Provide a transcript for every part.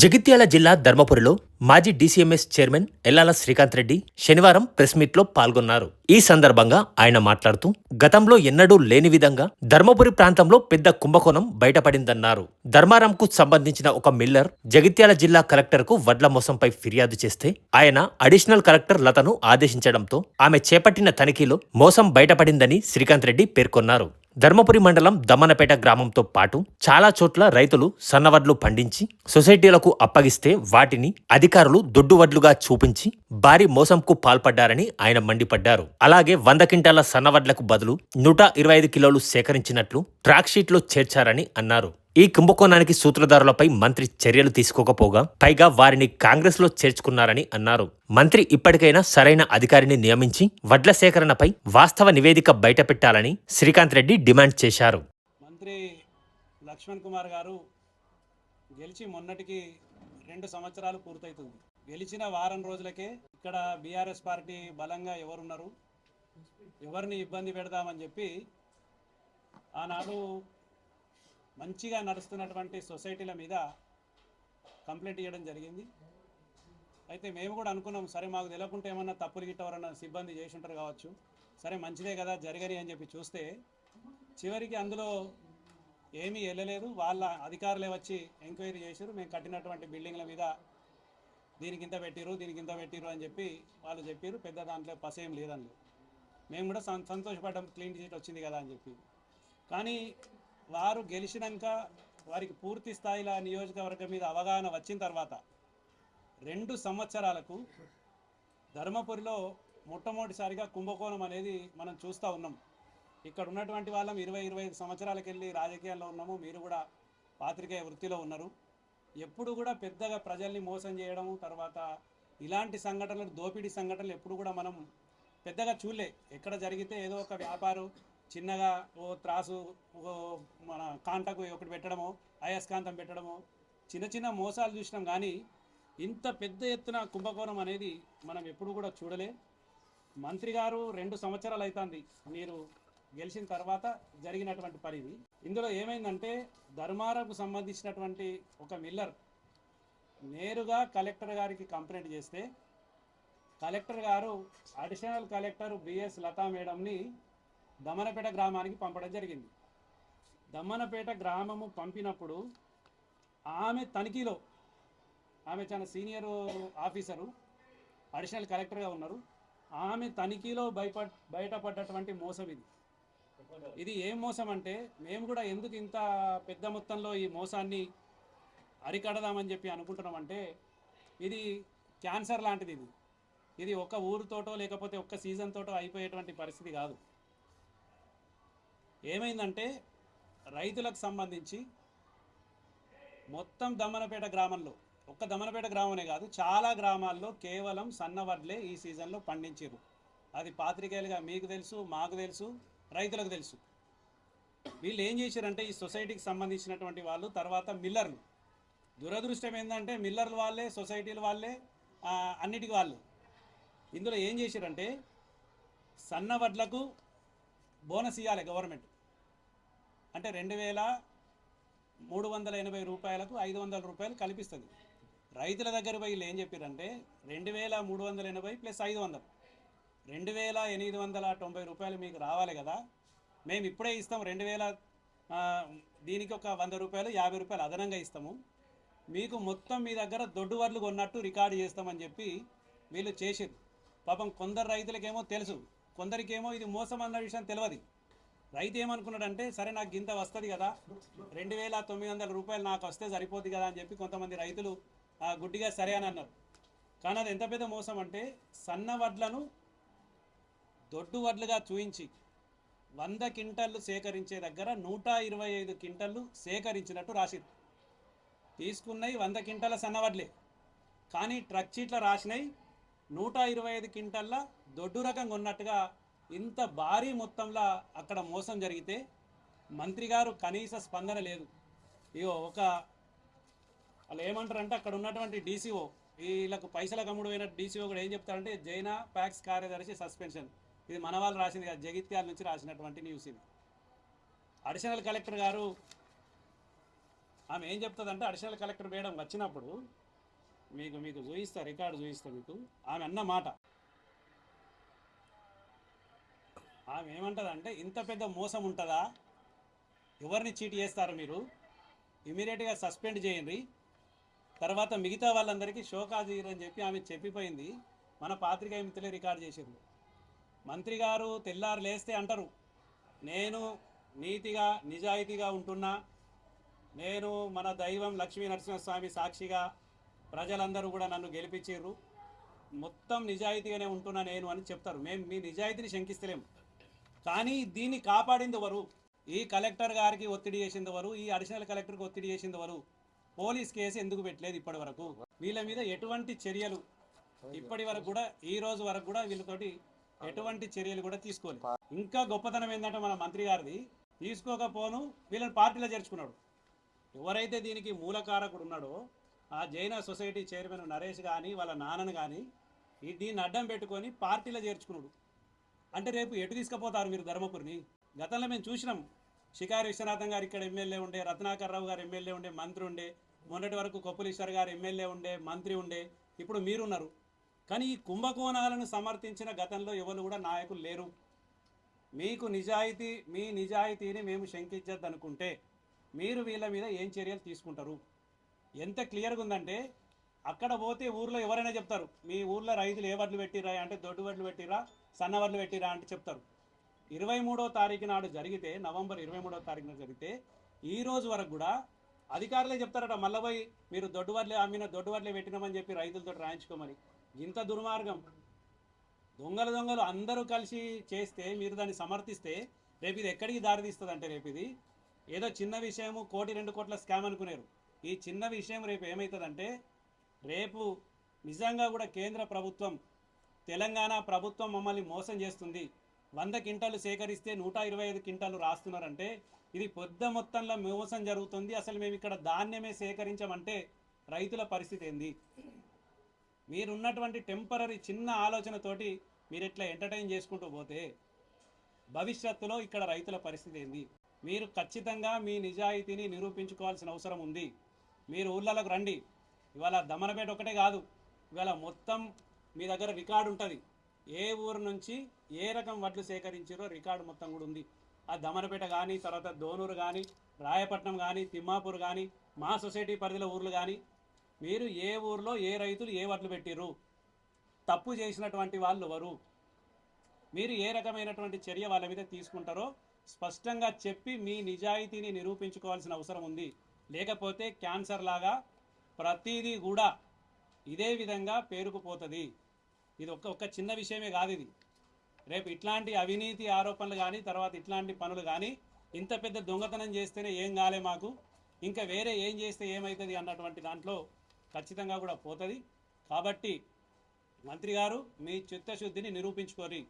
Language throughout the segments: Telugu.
జగిత్యాల జిల్లా ధర్మపురిలో మాజీ డీసీఎంఎస్ చైర్మన్ ఎల్లాల శ్రీకాంత్ రెడ్డి శనివారం ప్రెస్ మీట్లో పాల్గొన్నారు. ఈ సందర్భంగా ఆయన మాట్లాడుతూ గతంలో ఎన్నడూ లేని విధంగా ధర్మపురి ప్రాంతంలో పెద్ద కుంభకోణం బయటపడిందన్నారు. ధర్మారంకు సంబంధించిన ఒక మిల్లర్ జగిత్యాల జిల్లా కలెక్టర్కు వడ్ల మోసంపై ఫిర్యాదు చేస్తే ఆయన అడిషనల్ కలెక్టర్ లతను ఆదేశించడంతో ఆమె చేపట్టిన తనిఖీలో మోసం బయటపడిందని శ్రీకాంత్ రెడ్డి పేర్కొన్నారు. ధర్మపురి మండలం దమ్మనపేట గ్రామంతో పాటు చాలా చోట్ల రైతులు సన్నవడ్లు పండించి సొసైటీలకు అప్పగిస్తే వాటిని అధికారులు దొడ్డువడ్లుగా చూపించి భారీ మోసంకు పాల్పడ్డారని ఆయన మండిపడ్డారు. అలాగే 100 క్వింటాల సన్నవడ్లకు బదులు 125 కిలోలు సేకరించినట్లు ట్రాక్ షీట్లో చేర్చారని అన్నారు. ఈ కుంభకోణానికి సూత్రధారులపై మంత్రి చర్యలు తీసుకోకపోగా పైగా వారిని కాంగ్రెస్ లో చేర్చుకున్నారని అన్నారు. మంత్రి ఇప్పటికైనా సరైన అధికారిని నియమించి వడ్ల సేకరణపై వాస్తవ నివేదిక బయటపెట్టాలని శ్రీకాంత్ రెడ్డి డిమాండ్ చేశారు. మంత్రి లక్ష్మణ్ కుమార్ గారు గెలిచి మొన్నటికి 2 సంవత్సరాలు పూర్తవుతుంది. గెలిచిన వారం రోజులకే ఇక్కడ బీఆర్ఎస్ పార్టీ బలంగా ఎవరున్నారు, ఎవరిని ఇబ్బంది పెడదామని చెప్పి ఆనాడు మంచిగా నడుస్తున్నటువంటి సొసైటీల మీద కంప్లైంట్ ఇవ్వడం జరిగింది. అయితే మేము కూడా అనుకున్నాం, సరే మాకు తెలియకుంటే ఏమన్నా తప్పులు గిట్ట ఎవరన్నా సిబ్బంది చేసి ఉంటారు కావచ్చు, సరే మంచిదే కదా జరగని అని చెప్పి చూస్తే చివరికి అందులో ఏమీ వెళ్ళలేదు. వాళ్ళ అధికారులే వచ్చి ఎంక్వైరీ చేశారు. మేము కట్టినటువంటి బిల్డింగ్ల మీద దీనికి ఇంత పెట్టిరు, దీనికి ఇంత పెట్టిరు అని చెప్పి వాళ్ళు చెప్పారు. పెద్ద దాంట్లో పసేం లేదని మేము కూడా సంతోషపడ్డాం, క్లీన్ చీట్ వచ్చింది కదా అని చెప్పి. కానీ వారు గెలిచినాక వారికి పూర్తి స్థాయిలో నియోజకవర్గం మీద అవగాహన వచ్చిన తర్వాత 2 సంవత్సరాలకు ధర్మపురిలో మొట్టమొదటిసారిగా కుంభకోణం అనేది మనం చూస్తూ ఉన్నాం. ఇక్కడ ఉన్నటువంటి వాళ్ళం 20-25 సంవత్సరాలకు వెళ్ళి రాజకీయాల్లో ఉన్నాము. మీరు కూడా పాత్రికేయ వృత్తిలో ఉన్నారు. ఎప్పుడు కూడా పెద్దగా ప్రజల్ని మోసం చేయడం, తర్వాత ఇలాంటి సంఘటనలు, దోపిడీ సంఘటనలు ఎప్పుడు కూడా మనం పెద్దగా చూడలే. ఎక్కడ జరిగితే ఏదో ఒక వ్యాపారం చిన్నగా ఓ త్రాసు, ఓ మన కాంటకు ఒకటి పెట్టడమో, అయస్కాంతం పెట్టడమో, చిన్న చిన్న మోసాలు చూసినాం. కానీ ఇంత పెద్ద ఎత్తున కుంభకోణం అనేది మనం ఎప్పుడు కూడా చూడలే. మంత్రి గారు 2 సంవత్సరాలు అవుతుంది మీరు గెలిచిన తర్వాత జరిగినటువంటి పరిధి. ఇందులో ఏమైందంటే ధర్మారకు సంబంధించినటువంటి ఒక మిల్లర్ నేరుగా కలెక్టర్ గారికి కంప్లైంట్ చేస్తే కలెక్టర్ గారు అడిషనల్ కలెక్టర్ బిఎస్ లతా మేడంని దమ్మనపేట గ్రామానికి పంపడం జరిగింది. దమ్మనపేట గ్రామము పంపినప్పుడు ఆమె తనిఖీలో, ఆమె చాలా సీనియర్ ఆఫీసరు, అడిషనల్ కలెక్టర్గా ఉన్నారు. ఆమె తనిఖీలో బయటపడ్డటువంటి మోసం ఇది ఏం మోసం అంటే, మేము కూడా ఎందుకు ఇంత పెద్ద మొత్తంలో ఈ మోసాన్ని అరికడదామని చెప్పి అనుకుంటున్నామంటే, ఇది క్యాన్సర్ లాంటిది. ఇది ఒక ఊరుతోటో లేకపోతే ఒక్క సీజన్ తోటో అయిపోయేటువంటి పరిస్థితి కాదు. ఏమైందంటే రైతులకు సంబంధించి మొత్తం దమ్మనపేట గ్రామంలో, ఒక్క దమ్మనపేట గ్రామమే కాదు, చాలా గ్రామాల్లో కేవలం సన్నవడ్లే ఈ సీజన్లో పండించారు. అది పాత్రికేయులుగా మీకు తెలుసు, మాకు తెలుసు, రైతులకు తెలుసు. వీళ్ళు ఏం చేశారంటే ఈ సొసైటీకి సంబంధించినటువంటి వాళ్ళు, తర్వాత మిల్లర్లు, దురదృష్టం ఏంటంటే మిల్లర్లు వాళ్ళే, సొసైటీల వాళ్ళే, అన్నిటికీ వాళ్ళు. ఇందులో ఏం చేశారంటే సన్నవడ్లకు బోనస్ ఇవ్వాలి గవర్నమెంట్. అంటే 2,380 రూపాయలకు 500 రూపాయలు కల్పిస్తుంది. రైతుల దగ్గర పోయి ఏం చెప్పారంటే 2,380 ప్లస్ 500, 2,890 రూపాయలు మీకు రావాలి కదా, మేము ఇప్పుడే ఇస్తాం. 2,000 దీనికి ఒక 100 రూపాయలు, 50 రూపాయలు అదనంగా ఇస్తాము. మీకు మొత్తం మీ దగ్గర దొడ్డు వడ్లు కొన్నట్టు రికార్డు చేస్తామని చెప్పి వీళ్ళు చేసారు. పాపం కొందరు రైతులకేమో తెలుసు, కొందరికేమో ఇది మోసం అన్న విషయం తెలియదు. రైతు ఏమనుకున్నాడంటే, సరే నాకు గింత వస్తుంది కదా, 2,900 రూపాయలు నాకు వస్తే సరిపోద్ది కదా అని చెప్పి కొంతమంది రైతులు గుడ్డిగా సరే అని అన్నారు. కానీ అది ఎంత పెద్ద మోసం అంటే, సన్న వడ్లను దొడ్డు వడ్లుగా చూయించి 100 క్వింటాళ్ళు సేకరించే దగ్గర 125 క్వింటాళ్ళు సేకరించినట్టు రాసిరు. తీసుకున్నవి 100 క్వింటాల సన్నవడ్లే, కానీ ట్రక్ చీట్ల రాసినాయి 125 క్వింటాళ్ళ దొడ్డు రకంగా ఉన్నట్టుగా. ఇంత భారీ మొత్తంలో అక్కడ మోసం జరిగితే మంత్రి గారు కనీస స్పందన లేదు. ఇగో ఒక వాళ్ళు ఏమంటారంటే, అక్కడ ఉన్నటువంటి డీసీఓ, వీళ్ళకు పైసల కమ్ముడు పోయిన డీసీఓ కూడా ఏం చెప్తారంటే, జైనా ప్యాక్స్ కార్యదర్శి సస్పెన్షన్. ఇది మన వాళ్ళు రాసింది కాదు, జగిత్యాల నుంచి రాసినటువంటి న్యూస్ ఇది. అడిషనల్ కలెక్టర్ గారు ఆమె ఏం చెప్తుందంటే అడిషనల్ కలెక్టర్ మేడం వచ్చినప్పుడు మీకు మీకు చూపిస్తా, రికార్డు చూపిస్తా మీకు. ఆమె అన్న మాట, ఆమె ఏమంటుందంటే ఇంత పెద్ద మోసం ఉంటుందా, ఎవరిని చీట్ చేస్తారు మీరు, ఇమీడియట్గా సస్పెండ్ చేయండి, తర్వాత మిగతా వాళ్ళందరికీ షోకాజ్ అని చెప్పి ఆమె చెప్పిపోయింది. మన పాత్రికేయ మిత్రులే రికార్డు చేసారు. మంత్రి గారు తెల్లారు లేస్తే అంటారు, నేను నీతిగా నిజాయితీగా ఉంటున్నా, నేను మన దైవం లక్ష్మీ నరసింహస్వామి సాక్షిగా ప్రజలందరూ కూడా నన్ను గెలిపించారు, మొత్తం నిజాయితీగానే ఉంటున్నా నేను అని చెప్తారు. మేము మీ నిజాయితీని శంకిస్తలేము, కానీ దీన్ని కాపాడింది ఎవరు? ఈ కలెక్టర్ గారికి ఒత్తిడి చేసింది ఎవరు? ఈ అడిషనల్ కలెక్టర్కి ఒత్తిడి చేసింది ఎవరు? పోలీస్ కేసు ఎందుకు పెట్టలేదు ఇప్పటి వరకు? వీళ్ళ మీద ఎటువంటి చర్యలు ఇప్పటి వరకు కూడా, ఈ రోజు వరకు కూడా వీళ్ళతోటి ఎటువంటి చర్యలు కూడా తీసుకోలేదు. ఇంకా గొప్పతనం ఏంటంటే మన మంత్రి గారిది, తీసుకోకపోను వీళ్ళని పార్టీలో చేర్చుకున్నాడు. ఎవరైతే దీనికి మూలకారకుడు ఉన్నాడో ఆ జైన సొసైటీ చైర్మన్ నరేష్ కానీ వాళ్ళ నాన్నను కానీ దీన్ని అడ్డం పెట్టుకొని పార్టీలో చేర్చుకున్నాడు. అంటే రేపు ఎటు తీసుకుపోతారు మీరు ధర్మపురిని? గతంలో మేము చూసినాం, షికారి విశ్వనాథం గారు ఇక్కడ ఎమ్మెల్యే ఉండే, రత్నాకర్ రావు గారు ఎమ్మెల్యే ఉండే, మంత్రి ఉండే, మొన్నటి వరకు కొప్పులీశ్వర్ గారు ఎమ్మెల్యే ఉండే, మంత్రి ఉండే, ఇప్పుడు మీరున్నారు. కానీ ఈ కుంభకోణాలను సమర్థించిన గతంలో ఎవరు కూడా నాయకులు లేరు. మీకు నిజాయితీ, మీ నిజాయితీని మేము శంకించద్దు అనుకుంటే మీరు వీళ్ళ మీద ఏం చర్యలు తీసుకుంటారు? ఎంత క్లియర్గా ఉందంటే, అక్కడ పోతే ఊర్లో ఎవరైనా చెప్తారు, మీ ఊర్లో రైతులు ఏ వడ్లు పెట్టిరా అంటే దొడ్డు వడ్లు పెట్టిరా, సన్న వడ్లు పెట్టిరా అంటే చెప్తారు. 23వ తారీఖు నాడు జరిగితే, నవంబర్ 23వ తారీఖున జరిగితే ఈ రోజు వరకు కూడా అధికారులే చెప్తారట, మళ్ళీ పోయి మీరు దొడ్డు వడ్లే అమ్మిన, దొడ్డు వడ్లే పెట్టినామని చెప్పి రైతులతో రాయించుకోమని. ఇంత దుర్మార్గం, దొంగలు అందరూ కలిసి చేస్తే మీరు దాన్ని సమర్థిస్తే రేపు ఇది ఎక్కడికి దారితీస్తుంది అంటే, రేపు ఇది ఏదో చిన్న విషయము, 1-2 కోట్ల స్కామ్ అనుకునేరు. ఈ చిన్న విషయం రేపు ఏమవుతుందంటే, రేపు నిజంగా కూడా కేంద్ర ప్రభుత్వం, తెలంగాణ ప్రభుత్వం మమ్మల్ని మోసం చేస్తుంది, 100 క్వింటాలు సేకరిస్తే 125 క్వింటాలు రాస్తున్నారంటే ఇది పెద్ద మొత్తంలో మోసం జరుగుతుంది. అసలు మేము ఇక్కడ ధాన్యమే సేకరించమంటే రైతుల పరిస్థితి ఏంది? మీరున్నటువంటి టెంపరీ చిన్న ఆలోచనతోటి మీరు ఇట్లా ఎంటర్టైన్ చేసుకుంటూ పోతే భవిష్యత్తులో ఇక్కడ రైతుల పరిస్థితి ఏంది? మీరు ఖచ్చితంగా మీ నిజాయితీని నిరూపించుకోవాల్సిన అవసరం ఉంది. మీరు ఊళ్ళలోకి రండి. ఇవాళ దమనపేట ఒకటే కాదు, ఇవాళ మొత్తం మీ దగ్గర రికార్డు ఉంటుంది. ఏ ఊరు నుంచి ఏ రకం వడ్లు సేకరించారో రికార్డు మొత్తం కూడా ఉంది. ఆ దమనపేట కానీ, తర్వాత దోనూరు కానీ, రాయపట్నం కానీ, తిమ్మాపూర్ కానీ, మా సొసైటీ పరిధిలో ఊర్లు కానీ, మీరు ఏ ఊర్లో ఏ రైతులు ఏ వడ్లు పెట్టిర్రు, తప్పు చేసినటువంటి వాళ్ళు ఎవరు, మీరు ఏ రకమైనటువంటి చర్య వాళ్ళ మీద తీసుకుంటారో స్పష్టంగా చెప్పి మీ నిజాయితీని నిరూపించుకోవాల్సిన అవసరం ఉంది. లేకపోతే క్యాన్సర్ లాగా ప్రతిదీ కూడా ఇదే విధంగా పేరుకుపోతుంది. ఇది ఒక చిన్న విషయమే కాదు. ఇది రేపు ఇట్లాంటి అవినీతి ఆరోపణలు కానీ, తర్వాత ఇట్లాంటి పనులు కానీ, ఇంత పెద్ద దొంగతనం చేస్తేనే ఏం కాలే మాకు, ఇంకా వేరే ఏం చేస్తే ఏమవుతుంది అన్నటువంటి దాంట్లో ఖచ్చితంగా కూడా పోతుంది. కాబట్టి మంత్రి గారు మీ చిత్తశుద్ధిని నిరూపించుకోరి.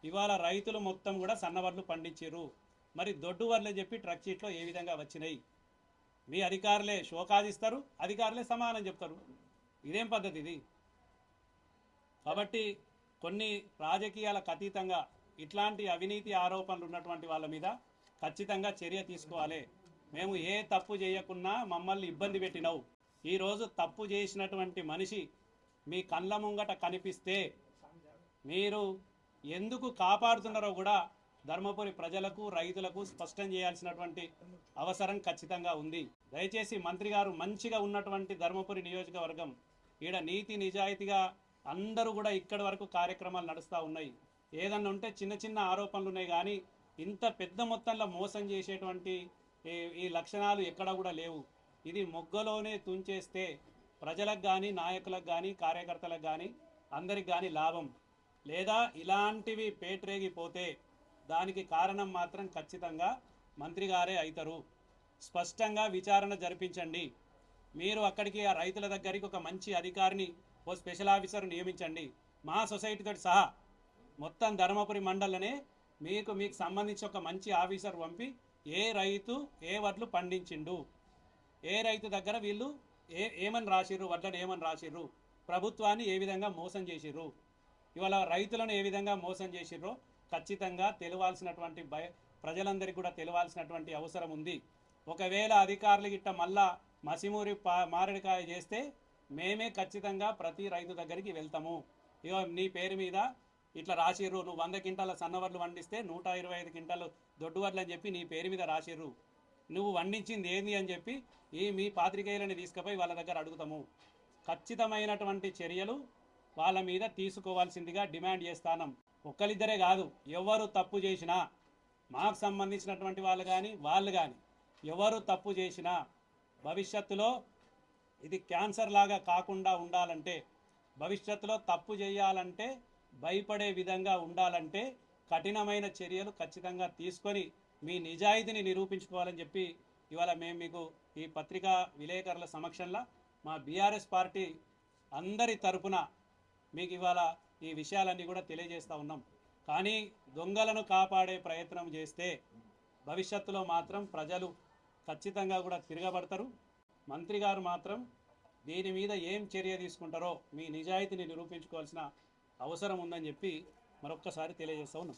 ఇవాళ రైతులు మొత్తం కూడా సన్నవడ్లు పండించారు, మరి దొడ్డు వడ్లు చెప్పి ట్రక్ షీట్లో ఏ విధంగా వచ్చినాయి? మీ అధికారులే షోకాదిస్తారు, అధికారులే సమానం చెప్తారు. ఇదేం పద్ధతి ఇది? కాబట్టి కొన్ని రాజకీయాలకు అతీతంగా ఇట్లాంటి అవినీతి ఆరోపణలు ఉన్నటువంటి వాళ్ళ మీద ఖచ్చితంగా చర్య తీసుకోవాలి. మేము ఏ తప్పు చేయకున్నా మమ్మల్ని ఇబ్బంది పెట్టినావు, ఈరోజు తప్పు చేసినటువంటి మనిషి మీ కళ్ళ ముంగట కనిపిస్తే మీరు ఎందుకు కాపాడుతున్నారో కూడా ధర్మపురి ప్రజలకు, రైతులకు స్పష్టం చేయాల్సినటువంటి అవసరం ఖచ్చితంగా ఉంది. దయచేసి మంత్రి గారు, మంచిగా ఉన్నటువంటి ధర్మపురి నియోజకవర్గం, ఈడ నీతి నిజాయితీగా అందరూ కూడా ఇక్కడి వరకు కార్యక్రమాలు నడుస్తూ ఉన్నాయి. ఏదన్నా ఉంటే చిన్న చిన్న ఆరోపణలు ఉన్నాయి, కానీ ఇంత పెద్ద మొత్తంలో మోసం చేసేటువంటి ఈ లక్షణాలు ఎక్కడా కూడా లేవు. ఇది మొగ్గలోనే తుంచేస్తే ప్రజలకు కానీ, నాయకులకు కానీ, కార్యకర్తలకు కానీ, అందరికి కానీ లాభం. లేదా ఇలాంటివి పేట్రేగిపోతే దానికి కారణం మాత్రం ఖచ్చితంగా మంత్రి గారే అవుతారు. స్పష్టంగా విచారణ జరిపించండి. మీరు అక్కడికి ఆ రైతుల దగ్గరికి ఒక మంచి అధికారిని, ఓ స్పెషల్ ఆఫీసర్ నియమించండి. మా సొసైటీతో సహా మొత్తం ధర్మపురి మండలనే మీకు సంబంధించి ఒక మంచి ఆఫీసర్ పంపి ఏ రైతు ఏ వడ్లు పండించిండు, ఏ రైతు దగ్గర వీళ్ళు ఏమని రాసిర్రు, వడ్లను ఏమని రాసిర్రు, ప్రభుత్వాన్ని ఏ విధంగా మోసం చేసిర్రు, ఇవాళ రైతులను ఏ విధంగా మోసం చేసిర్రో ఖచ్చితంగా తెలియాల్సినటువంటి ప్రజలందరికీ కూడా తెలియాల్సినటువంటి అవసరం ఉంది. ఒకవేళ అధికారులు గిట్ట మళ్ళా మసిమూరి మారేడుకాయ చేస్తే మేమే ఖచ్చితంగా ప్రతి రైతు దగ్గరికి వెళ్తాము. ఇగో నీ పేరు మీద ఇట్లా రాసిర్రు, నువ్వు 100 క్వింటాల సన్నవడ్లు పండిస్తే 125 క్వింటాలు దొడ్డు వడ్లు అని చెప్పి నీ పేరు మీద రాసిర్రు, నువ్వు వండించింది ఏంది అని చెప్పి మీ పాత్రికేయులని తీసుకుపోయి వాళ్ళ దగ్గర అడుగుతాము. ఖచ్చితమైనటువంటి చర్యలు వాళ్ళ మీద తీసుకోవాల్సిందిగా డిమాండ్ చేస్తానం. ఒక్కరిద్దరే కాదు, ఎవరు తప్పు చేసినా, మాకు సంబంధించినటువంటి వాళ్ళు కానీ ఎవరు తప్పు చేసినా భవిష్యత్తులో ఇది క్యాన్సర్ లాగా కాకుండా ఉండాలంటే, భవిష్యత్తులో తప్పు చేయాలంటే భయపడే విధంగా ఉండాలంటే కఠినమైన చర్యలు ఖచ్చితంగా తీసుకొని మీ నిజాయితీని నిరూపించుకోవాలని చెప్పి ఇవాళ మేము మీకు ఈ పత్రికా విలేకరుల సమక్షంలో మా బీఆర్ఎస్ పార్టీ అందరి తరపున మీకు ఇవాళ ఈ విషయాలన్నీ కూడా తెలియజేస్తూ ఉన్నాం. కానీ దొంగలను కాపాడే ప్రయత్నం చేస్తే భవిష్యత్తులో మాత్రం ప్రజలు ఖచ్చితంగా కూడా తిరగబడతారు. మంత్రి గారు మాత్రం దీని మీద ఏం చర్య తీసుకుంటారో మీ నిజాయితీని నిరూపించుకోవాల్సిన అవసరం ఉందని చెప్పి మరొక్కసారి తెలియజేస్తూ ఉన్నాం.